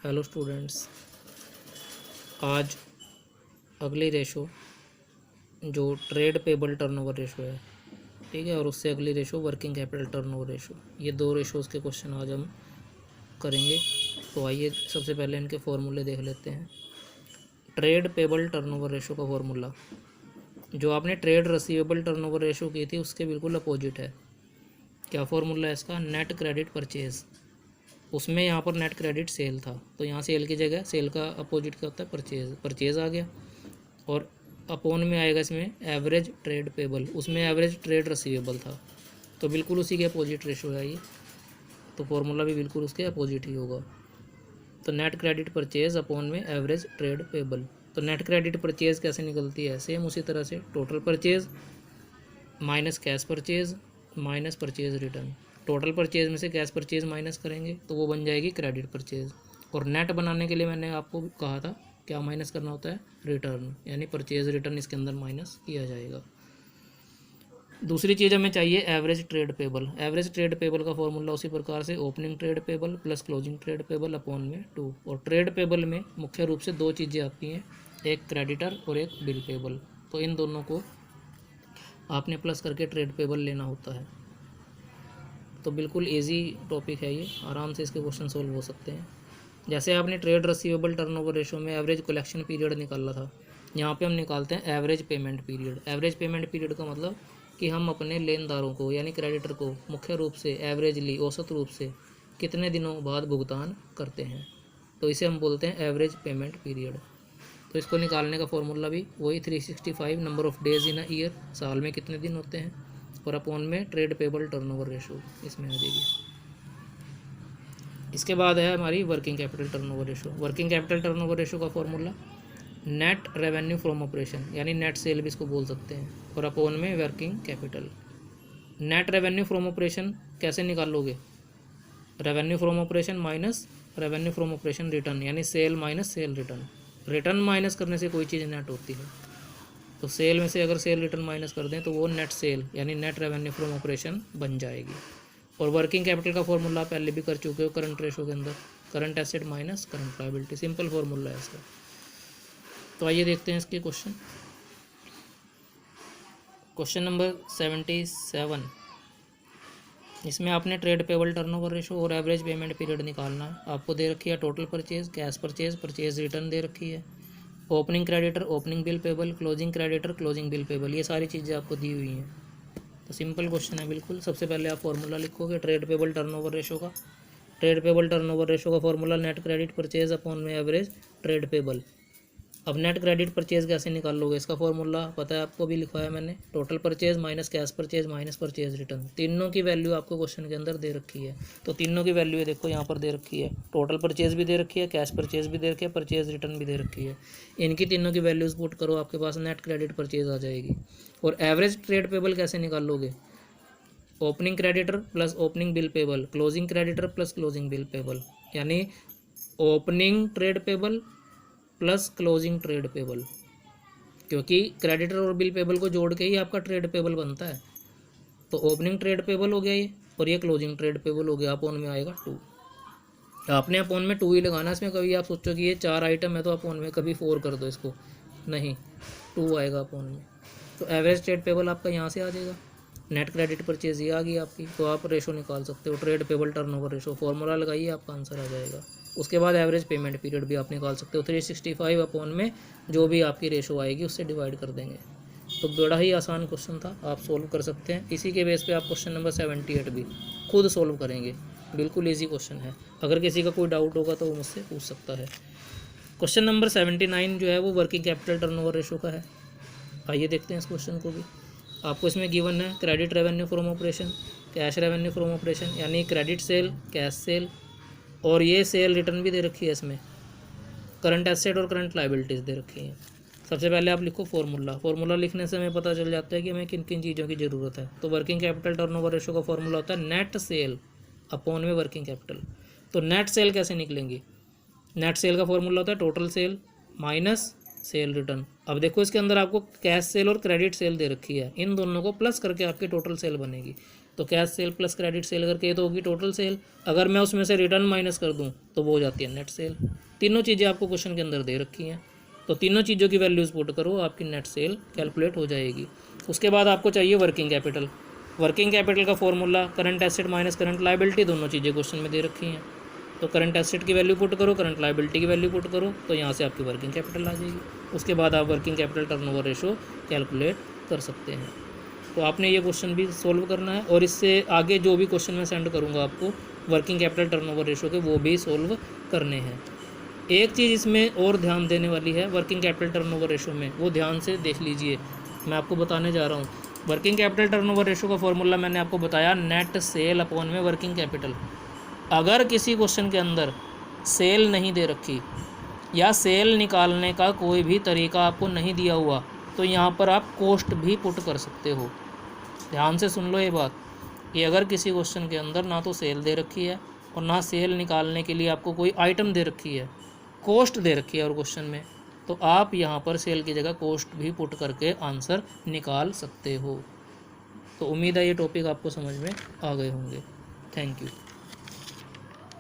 Hello students, आज अगली ratio जो ट्रेड पेबल टर्नओवर रेशो है, ठीक है, और उससे अगली ratio working capital turnover ratio, ये दो रेशोज़ के क्वेश्चन आज हम करेंगे। तो आइए सबसे पहले इनके फॉर्मूले देख लेते हैं। ट्रेड पेबल टर्नओवर रेशो का फॉर्मूला जो आपने ट्रेड रिसीवेबल टर्नओवर रेशो की थी उसके बिल्कुल अपोजिट है। क्या फॉर्मूला है इसका? Net credit purchase. उसमें यहाँ पर नेट क्रेडिट सेल था, तो यहाँ सेल की जगह सेल का अपोजिट क्या होता है? परचेज़। परचेज़ आ गया और अपोन में आएगा इसमें एवरेज ट्रेड पेबल, उसमें एवरेज ट्रेड रिसीवेबल था, तो बिल्कुल उसी के अपोजिट रेशो है ये, तो फॉर्मूला भी बिल्कुल उसके अपोजिट ही होगा। तो नेट क्रेडिट परचेज़ अपोन में एवरेज ट्रेड पेबल। तो नेट क्रेडिट परचेज़ कैसे निकलती है? सेम उसी तरह से total purchase minus cash purchase minus purchase return. Total purchase में से कैश परचेज़ माइनस करेंगे तो वो बन जाएगी क्रेडिट परचेज़। और नेट बनाने के लिए मैंने आपको कहा था क्या माइनस करना होता है? रिटर्न, यानी परचेज़ रिटर्न इसके अंदर माइनस किया जाएगा। दूसरी चीज़ हमें चाहिए average trade payable. Average trade payable का फॉर्मूला उसी प्रकार से opening trade payable plus closing trade payable upon में 2। और ट्रेड पेबल में मुख्य रूप से दो चीज़ें आती हैं, एक क्रेडिटर और एक बिल पेबल। तो इन दोनों को आपने प्लस करके ट्रेड पेबल लेना होता है। तो बिल्कुल इजी टॉपिक है ये, आराम से इसके क्वेश्चन सोल्व हो सकते हैं। जैसे आपने ट्रेड रिसीवेबल टर्नओवर रेशो में एवरेज कलेक्शन पीरियड निकाला था, यहाँ पे हम निकालते हैं average payment period. Average payment period का मतलब कि हम अपने लेनदारों को यानी क्रेडिटर को मुख्य रूप से एवरेजली औसत रूप से कितने दिनों बाद भुगतान करते हैं, तो इसे हम बोलते हैं एवरेज पेमेंट पीरियड। तो इसको निकालने का फॉर्मूला भी वही 365 number of days in a year, साल में कितने दिन होते हैं, और अपॉन में ट्रेड पेबल टर्नओवर रेशो इसमें आ जाएगी। इसके बाद है हमारी working capital turnover ratio. Working capital turnover ratio का formula net revenue from operation यानी नेट सेल भी इसको बोल सकते हैं, और अपॉन में working capital. Net revenue from operation कैसे निकालोगे? Revenue from operation minus revenue from operation return, यानी sale minus sale return. Return minus करने से कोई चीज़ नेट होती है, तो सेल में से अगर सेल रिटर्न माइनस कर दें तो वो नेट सेल यानी नेट रेवेन्यू फ्रॉम ऑपरेशन बन जाएगी। और वर्किंग कैपिटल का फॉर्मूला पहले भी कर चुके हो करंट रेशो के अंदर, current asset minus current liability, simple formula है इसका। तो आइए देखते हैं इसके क्वेश्चन। क्वेश्चन नंबर 77, इसमें आपने ट्रेड पेबल टर्नओवर रेशो और एवरेज पेमेंट पीरियड निकालना है। आपको दे रखी है total purchase, cash purchase, purchase return दे रखी है, opening creditor, opening bill payable, closing creditor, closing bill payable, ये सारी चीज़ें आपको दी हुई हैं। तो सिंपल क्वेश्चन है बिल्कुल। सबसे पहले आप फॉर्मूला लिखोगे ट्रेड पेबल टर्नओवर रेशो का। ट्रेड पेबल टर्नओवर रेशो का formula net credit purchase upon में एवरेज ट्रेड पेबल। अब नेट क्रेडिट परचेज कैसे निकालोगे? इसका फॉर्मूला पता है आपको, भी लिखवाया मैंने, total purchase minus cash purchase minus purchase return. तीनों की वैल्यू आपको क्वेश्चन के अंदर दे रखी है, तो तीनों की वैल्यू देखो यहाँ पर दे रखी है, टोटल परचेज भी दे रखी है, कैश परचेज भी दे रखी है, परचेज रिटर्न भी दे रखी है। इनकी तीनों की वैल्यूज पुट करो, आपके पास नेट क्रेडिट परचेज आ जाएगी। और एवरेज ट्रेड पेबल कैसे निकालोगे? Opening creditor plus opening bill payable, closing creditor plus closing bill payable, यानी opening trade payable plus closing trade payable, क्योंकि क्रेडिटर और बिल पेबल को जोड़ के ही आपका ट्रेड पेबल बनता है। तो ओपनिंग ट्रेड पेबल हो गया ये, और ये क्लोजिंग ट्रेड पेबल हो गया। अपोन में आएगा 2। आपने अपोन में 2 ही लगाना इसमें। कभी आप सोचो कि ये 4 आइटम है तो अपोन में कभी 4 कर दो इसको, नहीं, 2 आएगा अपोन में। तो एवरेज ट्रेड पेबल आपका यहाँ से आ जाएगा। नेट क्रेडिट परचेज ये आ गई आपकी, तो आप रेशो निकाल सकते हो, trade payable turnover ratio, formula लगाइए, आपका आंसर आ जाएगा। उसके बाद एवरेज पेमेंट पीरियड भी आप निकाल सकते हो, 365 अपॉन में जो भी आपकी रेशो आएगी उससे डिवाइड कर देंगे। तो बड़ा ही आसान क्वेश्चन था, आप सोल्व कर सकते हैं। इसी के बेस पे आप क्वेश्चन नंबर 78 भी खुद सोल्व करेंगे, बिल्कुल ईजी क्वेश्चन है। अगर किसी का कोई डाउट होगा तो वो मुझसे पूछ सकता है। क्वेश्चन नंबर 79 जो है वो वर्किंग कैपिटल टर्नओवर रेशो का है। आइए देखते हैं इस क्वेश्चन को भी। आपको इसमें गिवन है credit revenue from operation, cash revenue from operation, यानी क्रेडिट सेल, कैश सेल, और ये सेल रिटर्न भी दे रखी है इसमें, करंट एसेट और करंट लायबिलिटीज़ दे रखी हैं। सबसे पहले आप लिखो फॉर्मूला। फॉर्मूला लिखने से हमें पता चल जाता है कि हमें किन किन चीज़ों की ज़रूरत है। तो वर्किंग कैपिटल टर्नओवर रेशो का फॉर्मूला होता है नेट सेल अपॉन में वर्किंग कैपिटल। तो नेट सेल कैसे निकलेंगी? नेट सेल का फॉर्मूला होता है total sale minus sale return. अब देखो इसके अंदर आपको कैश सेल और क्रेडिट सेल दे रखी है, इन दोनों को प्लस करके आपकी टोटल सेल बनेगी। तो cash cell plus credit sale करके ये तो होगी टोटल सेल। अगर मैं उसमें से रिटर्न माइनस कर दूं तो वो हो जाती है नेट सेल। तीनों चीज़ें आपको क्वेश्चन के अंदर दे रखी हैं, तो तीनों चीज़ों की वैल्यूज़ पुट करो, आपकी नेट सेल कैलकुलेट हो जाएगी। उसके बाद आपको चाहिए वर्किंग कैपिटल। वर्किंग कैपिटल का formula current asset minus current liability, दोनों चीज़ें क्वेश्चन में दे रखी हैं। तो करंट एसेट की वैल्यू पुट करो, करंट लायबिलिटी की वैल्यू पुट करो, तो यहाँ से आपकी वर्किंग कैपिटल आ जाएगी। उसके बाद आप working capital turnover ratio calculate कर सकते हैं। तो आपने ये क्वेश्चन भी सोल्व करना है, और इससे आगे जो भी क्वेश्चन मैं सेंड करूँगा आपको वर्किंग कैपिटल टर्नओवर रेशो के, वो भी सोल्व करने हैं। एक चीज़ इसमें और ध्यान देने वाली है वर्किंग कैपिटल टर्नओवर रेशो में, वो ध्यान से देख लीजिए, मैं आपको बताने जा रहा हूँ। वर्किंग कैपिटल टर्नओवर रेशो का फॉर्मूला मैंने आपको बताया, नेट सेल अपॉन में वर्किंग कैपिटल। अगर किसी क्वेश्चन के अंदर सेल नहीं दे रखी या सेल निकालने का कोई भी तरीका आपको नहीं दिया हुआ, तो यहाँ पर आप कॉस्ट भी पुट कर सकते हो। ध्यान से सुन लो ये बात, कि अगर किसी क्वेश्चन के अंदर ना तो सेल दे रखी है और ना सेल निकालने के लिए आपको कोई आइटम दे रखी है, कॉस्ट दे रखी है और क्वेश्चन में, तो आप यहाँ पर सेल की जगह कॉस्ट भी पुट करके आंसर निकाल सकते हो। तो उम्मीद है ये टॉपिक आपको समझ में आ गए होंगे। Thank you.